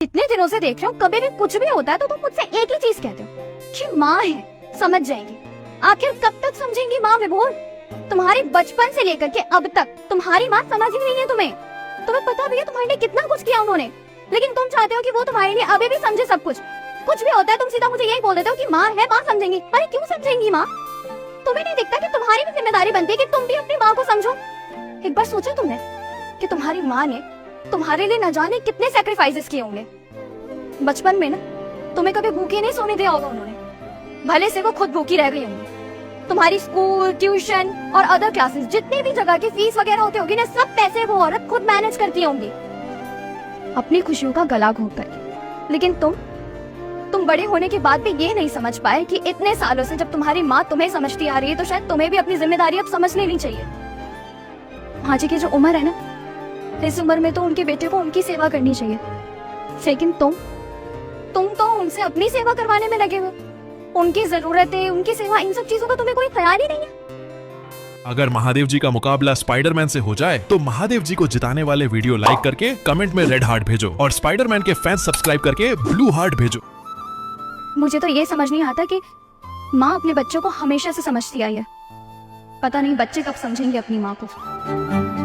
इतने दिनों से देख रहे हो, कभी भी कुछ भी होता है तो तुम मुझसे एक ही चीज कहते हो कि माँ है, समझ जाएगी। आखिर कब तक समझेंगी माँ विभोर? तुम्हारे बचपन से लेकर के अब तक तुम्हारी माँ समझ ही नहीं है तुम्हें। तुम्हें पता भी है तुम्हारे लिए कितना कुछ किया उन्होंने, लेकिन तुम चाहते हो कि वो तुम्हारे लिए अभी भी समझे सब कुछ। कुछ भी होता है तुम सीधा मुझे यही बोल देते हो कि माँ है, माँ समझेंगी। अरे क्यों समझेंगी माँ? तुम्हें नहीं दिखता कि तुम्हारी भी जिम्मेदारी बनती है कि तुम भी अपनी माँ को समझो? एक बार सोचा तुमने कि तुम्हारी माँ ने तुम्हारे लिए न जाने कितने सैक्रिफाइसेस किए होंगे। बचपन में ना तुम्हें कभी भूखे नहीं सोने दिया होगा उन्होंने, भले से वो खुद भूखी रह गई होंगी। तुम्हारी स्कूल, ट्यूशन और अदर क्लासेस, जितनी भी जगह की फीस वगैरह होती होगी ना, सब पैसे वो औरत खुद मैनेज करती होंगी अपनी खुशियों का गला घोट करके। लेकिन तुम बड़े होने के बाद भी ये नहीं समझ पाए कि इतने सालों से जब तुम्हारी माँ तुम्हें समझती आ रही है तो शायद तुम्हें भी अपनी जिम्मेदारी अब समझ लेनी चाहिए। माँ जी की जो उम्र है ना, इस उम्र में तो उनके बेटे को उनकी सेवा करनी चाहिए, लेकिन तुम तो उनसे अपनी सेवा करवाने में लगे हो। उनकी जरूरतें, उनकी सेवा, इन सब चीजों का तुम्हें कोई ख्याल ही नहीं है। अगर महादेव जी का मुकाबला स्पाइडरमैन से हो जाए तो महादेव जी को जिताने वाले वीडियो लाइक करके कमेंट में रेड हार्ट भेजो और स्पाइडरमैन के फैंस सब्सक्राइब करके ब्लू हार्ट भेजो। मुझे तो ये समझ नहीं आता कि माँ अपने बच्चों को हमेशा से समझती आई है, पता नहीं बच्चे कब समझेंगे अपनी माँ को।